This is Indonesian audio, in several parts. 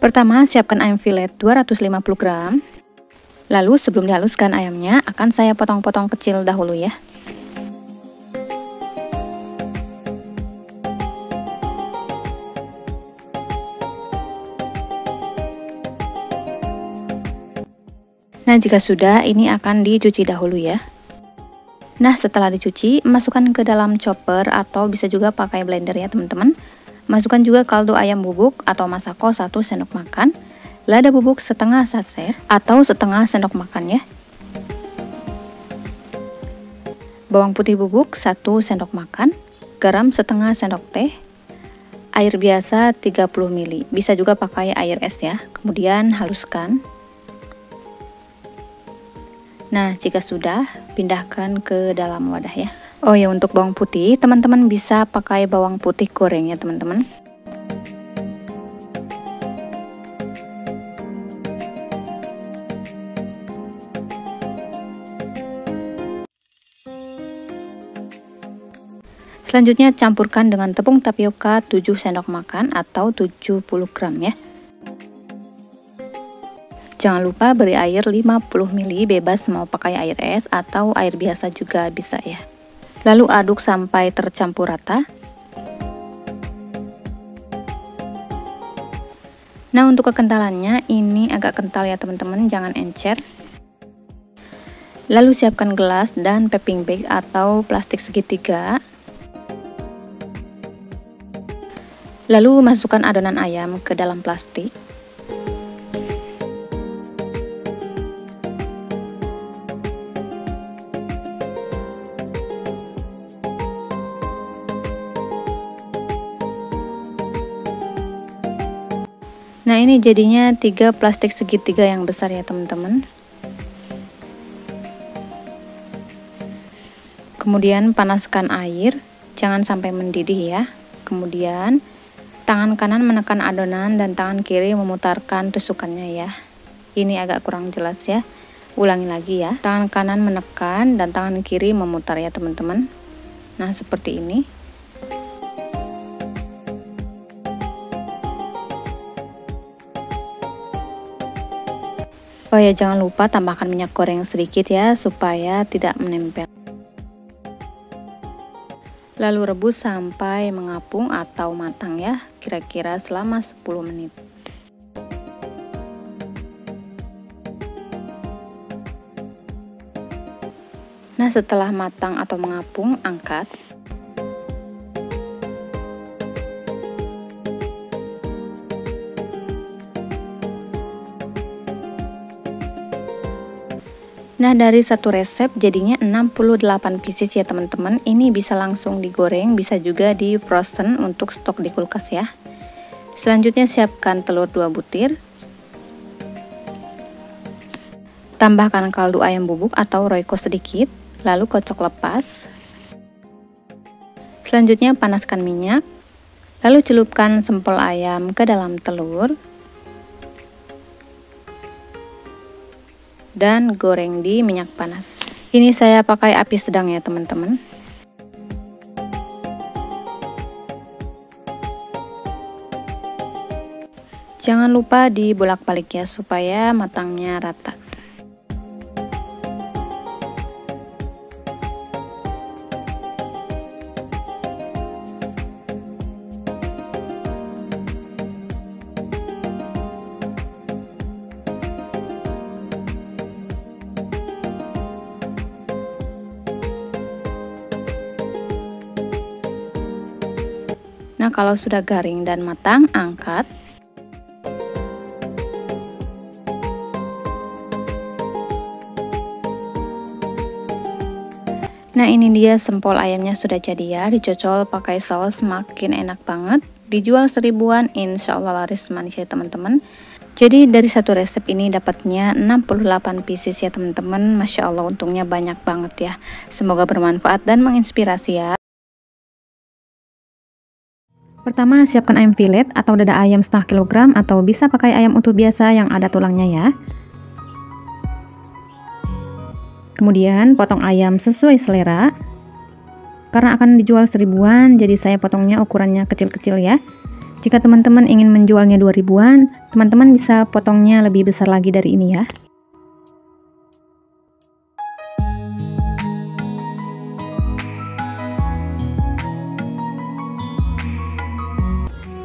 Pertama, siapkan ayam filet 250 gram. Lalu sebelum dihaluskan ayamnya, akan saya potong-potong kecil dahulu ya. Nah, jika sudah, ini akan dicuci dahulu ya. Nah, setelah dicuci, masukkan ke dalam chopper atau bisa juga pakai blender ya teman-teman. Masukkan juga kaldu ayam bubuk atau masako 1 sendok makan, lada bubuk setengah saset atau setengah sendok makan ya. Bawang putih bubuk 1 sendok makan, garam setengah sendok teh, air biasa 30 ml, bisa juga pakai air es ya. Kemudian haluskan. Nah, jika sudah, pindahkan ke dalam wadah ya. Oh ya, untuk bawang putih, teman-teman bisa pakai bawang putih goreng ya teman-teman. Selanjutnya campurkan dengan tepung tapioka 7 sendok makan atau 70 gram ya. Jangan lupa beri air 50 ml, bebas mau pakai air es atau air biasa juga bisa ya. Lalu aduk sampai tercampur rata. Nah, untuk kekentalannya ini agak kental ya teman-teman, jangan encer. Lalu siapkan gelas dan piping bag atau plastik segitiga. Lalu masukkan adonan ayam ke dalam plastik. Nah, ini jadinya 3 plastik segitiga yang besar ya teman-teman. Kemudian panaskan air, jangan sampai mendidih ya. Kemudian tangan kanan menekan adonan dan tangan kiri memutarkan tusukannya ya. Ini agak kurang jelas ya. Ulangi lagi ya. Tangan kanan menekan dan tangan kiri memutar ya teman-teman. Nah, seperti ini. Oh ya, jangan lupa tambahkan minyak goreng sedikit ya supaya tidak menempel. Lalu rebus sampai mengapung atau matang ya, kira-kira selama 10 menit. Nah, setelah matang atau mengapung, angkat. Nah, dari satu resep jadinya 68 pieces ya teman-teman. Ini bisa langsung digoreng, bisa juga di frozen untuk stok di kulkas ya. Selanjutnya siapkan telur 2 butir. Tambahkan kaldu ayam bubuk atau royco sedikit, lalu kocok lepas. Selanjutnya panaskan minyak, lalu celupkan sempol ayam ke dalam telur. Dan goreng di minyak panas. Ini saya pakai api sedang ya teman-teman. Jangan lupa dibolak-balik ya supaya matangnya rata. Nah, kalau sudah garing dan matang, angkat. Nah, ini dia sempol ayamnya sudah jadi ya, dicocol pakai saus makin enak banget. Dijual 1000-an, insya Allah laris manis ya teman-teman. Jadi dari satu resep ini dapatnya 68 pieces ya teman-teman. Masya Allah, untungnya banyak banget ya. Semoga bermanfaat dan menginspirasi ya. Pertama, siapkan ayam filet atau dada ayam setengah kilogram atau bisa pakai ayam utuh biasa yang ada tulangnya ya. Kemudian potong ayam sesuai selera. Karena akan dijual 1000-an, jadi saya potongnya ukurannya kecil-kecil ya. Jika teman-teman ingin menjualnya 2000-an, teman-teman bisa potongnya lebih besar lagi dari ini ya.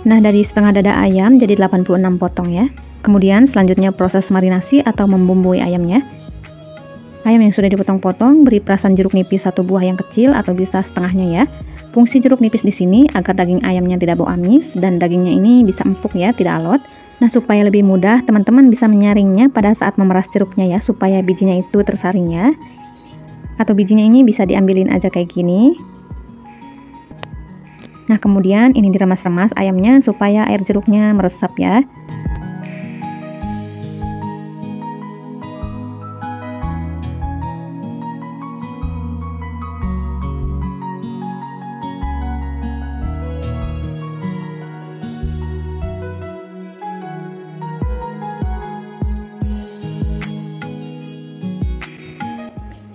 Nah, dari setengah dada ayam jadi 86 potong ya. Kemudian selanjutnya proses marinasi atau membumbui ayamnya. Ayam yang sudah dipotong-potong beri perasan jeruk nipis 1 buah yang kecil atau bisa setengahnya ya. Fungsi jeruk nipis di sini agar daging ayamnya tidak bau amis dan dagingnya ini bisa empuk ya, tidak alot. Nah, supaya lebih mudah, teman-teman bisa menyaringnya pada saat memeras jeruknya ya, supaya bijinya itu tersaring ya. Atau bijinya ini bisa diambilin aja kayak gini. Nah, kemudian ini diremas-remas ayamnya supaya air jeruknya meresap ya.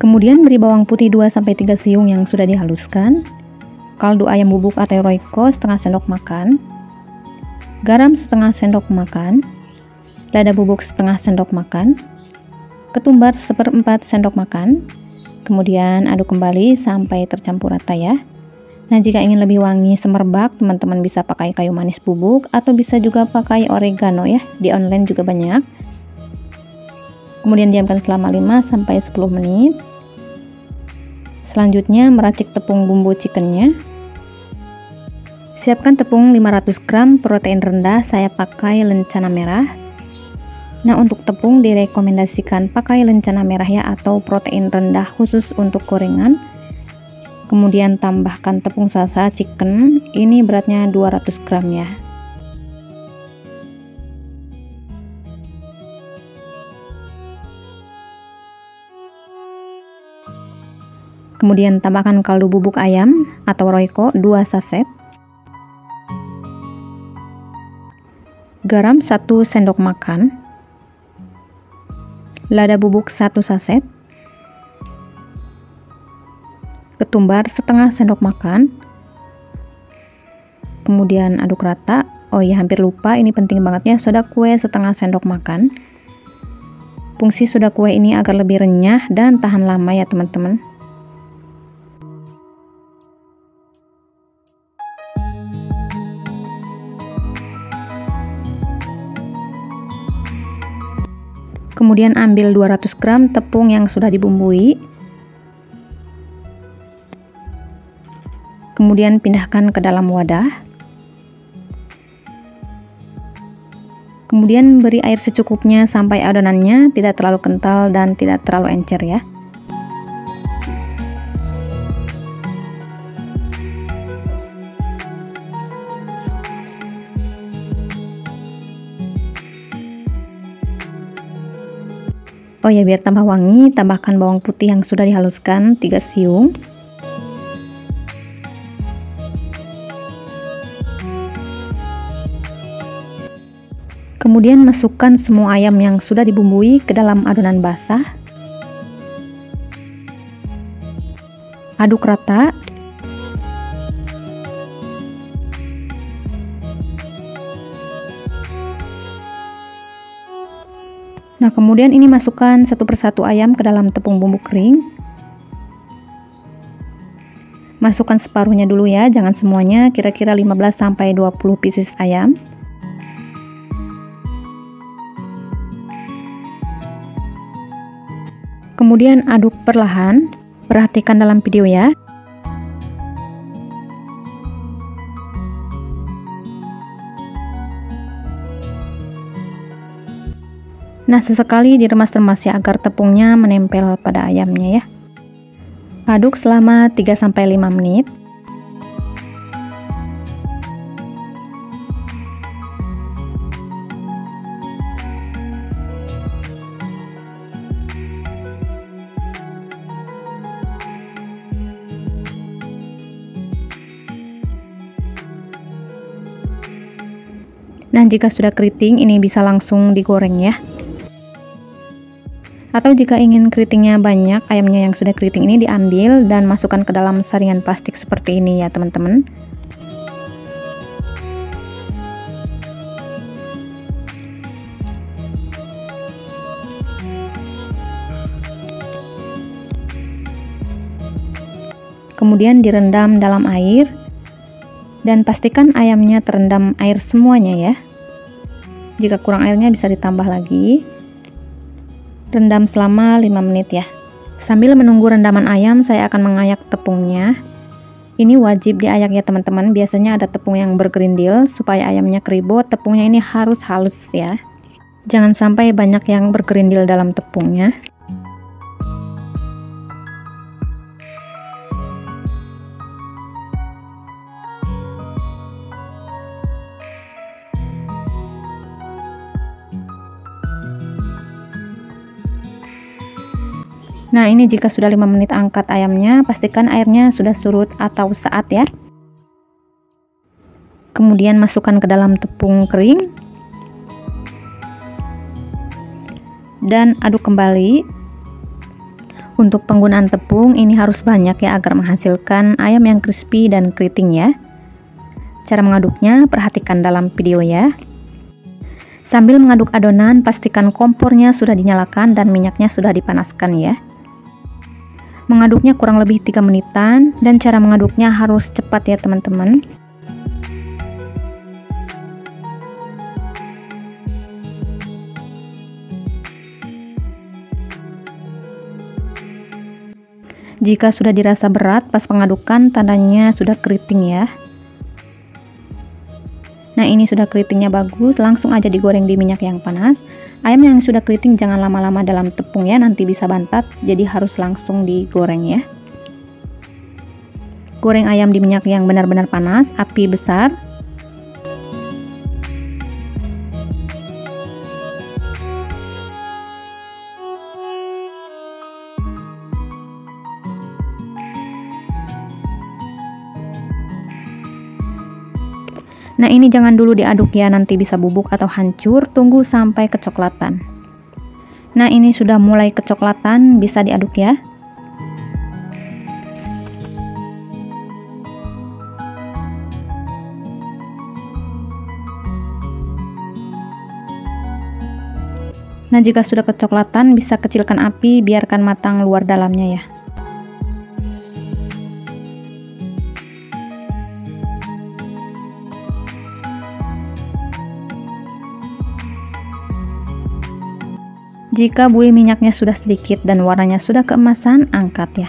Kemudian beri bawang putih 2-3 siung yang sudah dihaluskan, kaldu ayam bubuk atau royco setengah sendok makan, garam setengah sendok makan, lada bubuk setengah sendok makan, ketumbar 1/4 sendok makan, kemudian aduk kembali sampai tercampur rata ya. Nah, jika ingin lebih wangi semerbak, teman-teman bisa pakai kayu manis bubuk atau bisa juga pakai oregano ya, di online juga banyak. Kemudian diamkan selama 5-10 menit. Selanjutnya meracik tepung bumbu chickennya. Siapkan tepung 500 gram protein rendah, saya pakai lencana merah. Nah, untuk tepung direkomendasikan pakai lencana merah ya, atau protein rendah khusus untuk gorengan. Kemudian tambahkan tepung salsa chicken, ini beratnya 200 gram ya. Kemudian tambahkan kaldu bubuk ayam atau royco 2 saset, garam 1 sendok makan, lada bubuk 1 saset, ketumbar setengah sendok makan, kemudian aduk rata. Oh ya, hampir lupa, ini penting banget ya, soda kue setengah sendok makan. Fungsi soda kue ini agar lebih renyah dan tahan lama ya teman-teman. Kemudian ambil 200 gram tepung yang sudah dibumbui. Kemudian pindahkan ke dalam wadah. Kemudian beri air secukupnya sampai adonannya tidak terlalu kental dan tidak terlalu encer ya. Oh ya, biar tambah wangi, tambahkan bawang putih yang sudah dihaluskan 3 siung. Kemudian masukkan semua ayam yang sudah dibumbui ke dalam adonan basah. Aduk rata. Nah, kemudian ini masukkan satu persatu ayam ke dalam tepung bumbu kering. Masukkan separuhnya dulu ya, jangan semuanya, kira-kira 15-20 pieces ayam. Kemudian aduk perlahan, perhatikan dalam video ya. Nah, sesekali diremas-remas ya agar tepungnya menempel pada ayamnya ya. Aduk selama 3-5 menit. Nah, jika sudah keriting, ini bisa langsung digoreng ya. Atau jika ingin keritingnya banyak, ayamnya yang sudah keriting ini diambil dan masukkan ke dalam saringan plastik seperti ini ya teman-teman. Kemudian direndam dalam air dan pastikan ayamnya terendam air semuanya ya. Jika kurang airnya bisa ditambah lagi. Rendam selama 5 menit ya. Sambil menunggu rendaman ayam, saya akan mengayak tepungnya. Ini wajib diayak ya teman-teman. Biasanya ada tepung yang bergerindil. Supaya ayamnya keribut, tepungnya ini harus halus ya. Jangan sampai banyak yang bergerindil dalam tepungnya. Nah, ini jika sudah 5 menit angkat ayamnya, pastikan airnya sudah surut atau saat ya. Kemudian masukkan ke dalam tepung kering. Dan aduk kembali. Untuk penggunaan tepung ini harus banyak ya agar menghasilkan ayam yang crispy dan keriting ya. Cara mengaduknya perhatikan dalam video ya. Sambil mengaduk adonan, pastikan kompornya sudah dinyalakan dan minyaknya sudah dipanaskan ya. Mengaduknya kurang lebih 3 menitan dan cara mengaduknya harus cepat ya teman-teman. Jika sudah dirasa berat pas pengadukan, tandanya sudah keriting ya. Nah, ini sudah keritingnya bagus, langsung aja digoreng di minyak yang panas. Ayam yang sudah keriting jangan lama-lama dalam tepung ya, nanti bisa bantat, jadi harus langsung digoreng ya. Goreng ayam di minyak yang benar-benar panas, api besar. Nah, ini jangan dulu diaduk ya, nanti bisa bubuk atau hancur, tunggu sampai kecoklatan. Nah, ini sudah mulai kecoklatan, bisa diaduk ya. Nah, jika sudah kecoklatan, bisa kecilkan api, biarkan matang luar dalamnya ya. Jika buih minyaknya sudah sedikit dan warnanya sudah keemasan, angkat ya.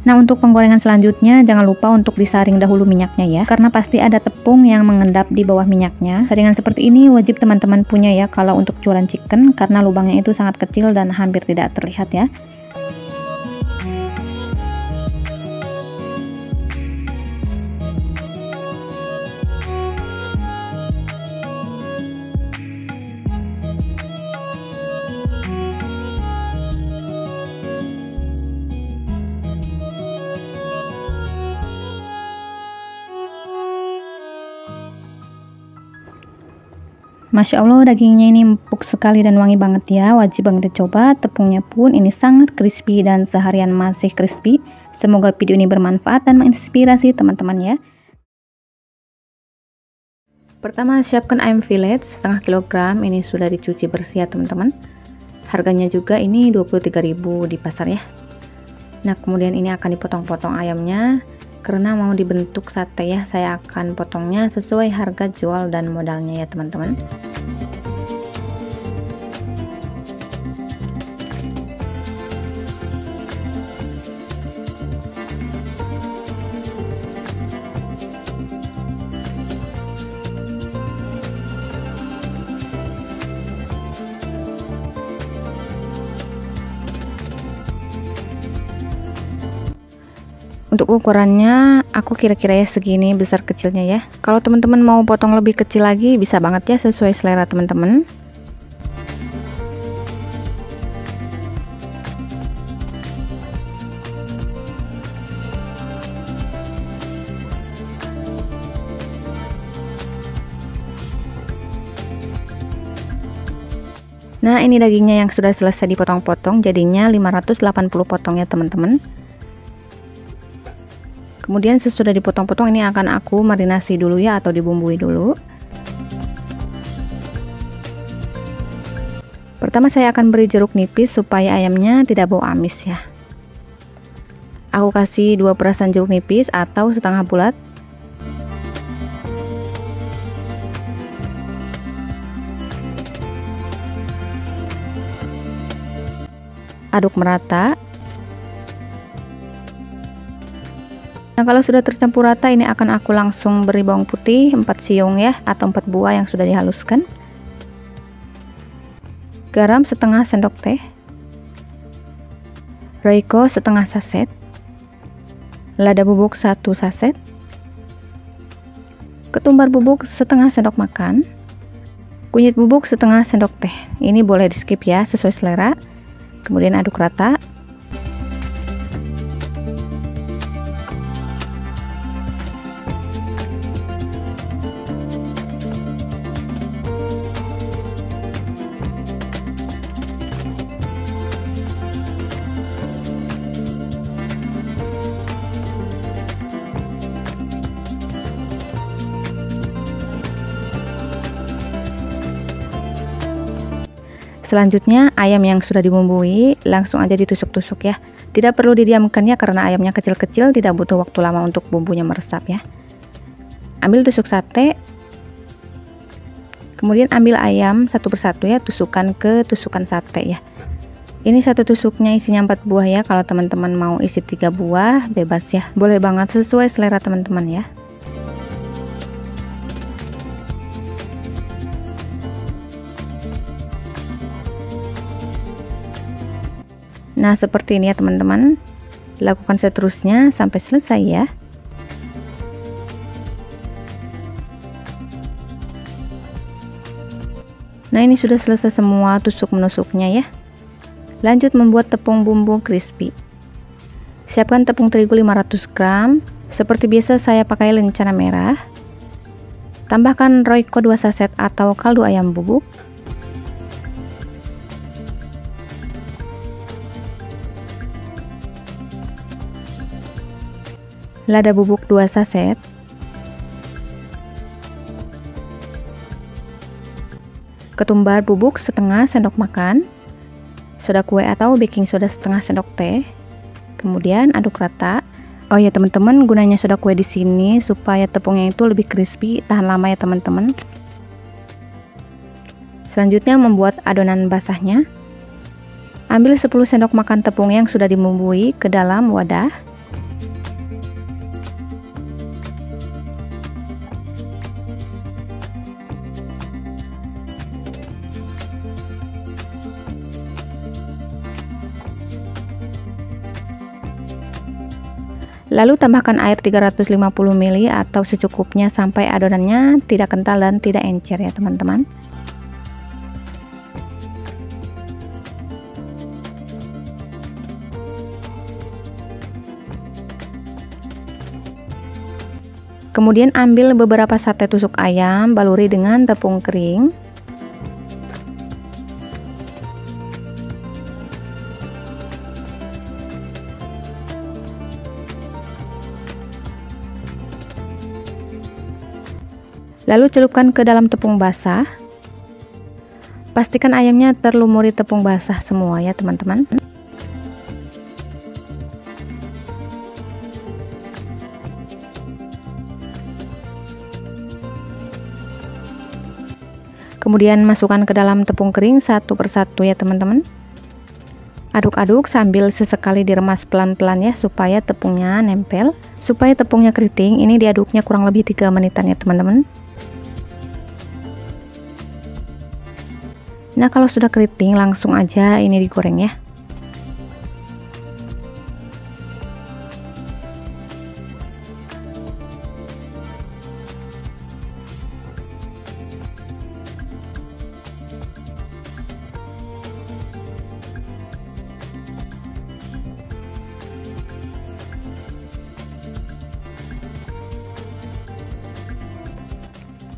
Nah, untuk penggorengan selanjutnya jangan lupa untuk disaring dahulu minyaknya ya, karena pasti ada tepung yang mengendap di bawah minyaknya. Saringan seperti ini wajib teman-teman punya ya kalau untuk jualan chicken, karena lubangnya itu sangat kecil dan hampir tidak terlihat ya. Masya Allah, dagingnya ini empuk sekali dan wangi banget ya, wajib banget dicoba. Tepungnya pun ini sangat crispy dan seharian masih crispy. Semoga video ini bermanfaat dan menginspirasi teman-teman ya. Pertama, siapkan ayam fillet setengah kilogram, ini sudah dicuci bersih ya teman-teman. Harganya juga ini 23.000 di pasar ya. Nah, kemudian ini akan dipotong-potong ayamnya. Karena mau dibentuk sate ya, saya akan potongnya sesuai harga jual dan modalnya ya teman-teman. Untuk ukurannya aku kira-kira ya segini besar kecilnya ya. Kalau teman-teman mau potong lebih kecil lagi bisa banget ya, sesuai selera teman-teman. Nah, ini dagingnya yang sudah selesai dipotong-potong, jadinya 580 potong ya teman-teman. Kemudian sesudah dipotong-potong ini akan aku marinasi dulu ya, atau dibumbui dulu. Pertama saya akan beri jeruk nipis supaya ayamnya tidak bau amis ya. Aku kasih 2 perasan jeruk nipis atau setengah bulat. Aduk merata. Nah, kalau sudah tercampur rata ini akan aku langsung beri bawang putih 4 siung ya, atau 4 buah yang sudah dihaluskan. Garam setengah sendok teh. Royco setengah saset. Lada bubuk 1 saset. Ketumbar bubuk setengah sendok makan. Kunyit bubuk setengah sendok teh. Ini boleh di skip ya, sesuai selera. Kemudian aduk rata. Selanjutnya ayam yang sudah dibumbui langsung aja ditusuk-tusuk ya. Tidak perlu didiamkan ya, karena ayamnya kecil-kecil, tidak butuh waktu lama untuk bumbunya meresap ya. Ambil tusuk sate. Kemudian ambil ayam satu persatu ya, tusukan ke tusukan sate ya. Ini satu tusuknya isinya 4 buah ya. Kalau teman-teman mau isi 3 buah bebas ya. Boleh banget, sesuai selera teman-teman ya. Nah, seperti ini ya teman-teman. Lakukan seterusnya sampai selesai ya. Nah, ini sudah selesai semua tusuk menusuknya ya. Lanjut membuat tepung bumbu crispy. Siapkan tepung terigu 500 gram. Seperti biasa saya pakai lencana merah. Tambahkan Royco 2 saset atau kaldu ayam bubuk. Lada bubuk 2 saset. Ketumbar bubuk setengah sendok makan. Soda kue atau baking soda setengah sendok teh. Kemudian aduk rata. Oh ya teman-teman, gunanya soda kue di sini supaya tepungnya itu lebih crispy, tahan lama ya teman-teman. Selanjutnya membuat adonan basahnya. Ambil 10 sendok makan tepung yang sudah dibumbui ke dalam wadah. Lalu tambahkan air 350 ml atau secukupnya sampai adonannya tidak kental dan tidak encer ya teman-teman. Kemudian ambil beberapa sate tusuk ayam, baluri dengan tepung kering. Lalu celupkan ke dalam tepung basah. Pastikan ayamnya terlumuri tepung basah semua ya teman-teman. Kemudian masukkan ke dalam tepung kering satu persatu ya teman-teman. Aduk-aduk sambil sesekali diremas pelan-pelan ya, supaya tepungnya nempel. Supaya tepungnya keriting, ini diaduknya kurang lebih 3 menitan ya teman-teman. Nah, kalau sudah keriting langsung aja ini digoreng ya.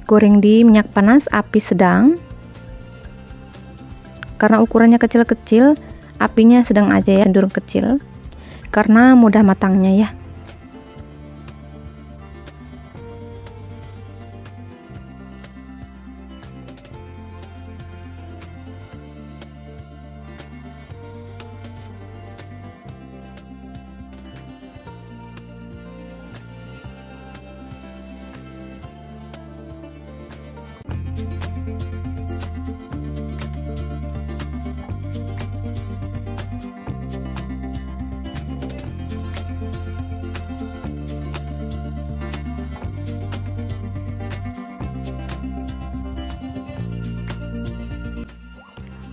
Goreng di minyak panas api sedang. Karena ukurannya kecil-kecil, apinya sedang aja ya, cenderung kecil, karena mudah matangnya ya.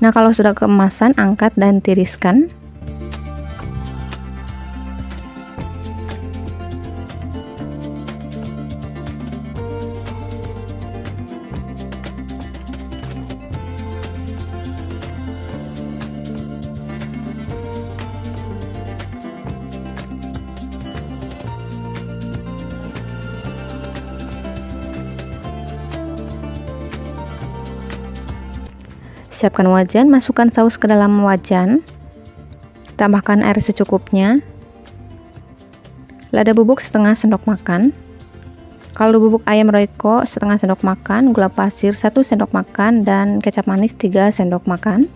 Nah, kalau sudah keemasan, angkat dan tiriskan. Siapkan wajan, masukkan saus ke dalam wajan, tambahkan air secukupnya, lada bubuk setengah sendok makan, kaldu bubuk ayam Royco setengah sendok makan, gula pasir 1 sendok makan, dan kecap manis 3 sendok makan.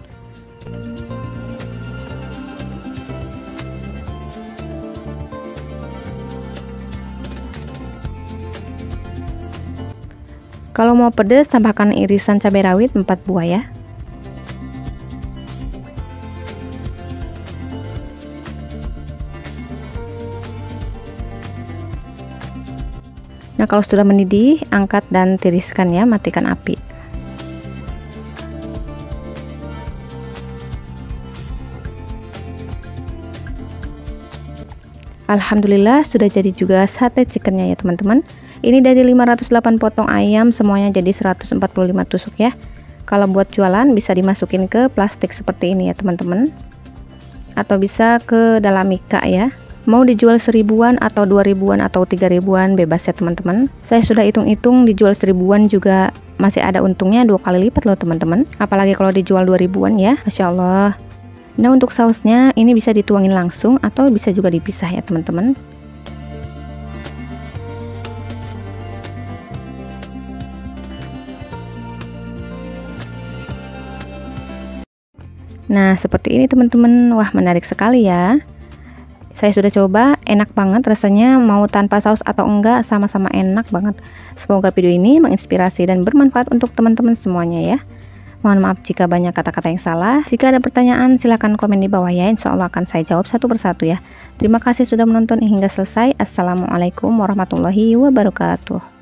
Kalau mau pedas, tambahkan irisan cabai rawit 4 buah ya. Nah, kalau sudah mendidih, angkat dan tiriskan ya, matikan api. Alhamdulillah sudah jadi juga sate chickennya ya teman-teman. Ini dari 508 potong ayam, semuanya jadi 145 tusuk ya. Kalau buat jualan bisa dimasukin ke plastik seperti ini ya teman-teman, atau bisa ke dalam mika ya. Mau dijual 1000-an atau 2000-an atau 3000-an bebas ya teman-teman. Saya sudah hitung-hitung, dijual 1000-an juga masih ada untungnya 2 kali lipat loh teman-teman. Apalagi kalau dijual 2000-an ya, Masya Allah. Nah, untuk sausnya ini bisa dituangin langsung atau bisa juga dipisah ya teman-teman. Nah, seperti ini teman-teman. Wah, menarik sekali ya. Saya sudah coba, enak banget rasanya, mau tanpa saus atau enggak sama-sama enak banget. Semoga video ini menginspirasi dan bermanfaat untuk teman-teman semuanya ya. Mohon maaf jika banyak kata-kata yang salah. Jika ada pertanyaan silahkan komen di bawah ya, insya Allah akan saya jawab satu persatu ya. Terima kasih sudah menonton hingga selesai. Assalamualaikum warahmatullahi wabarakatuh.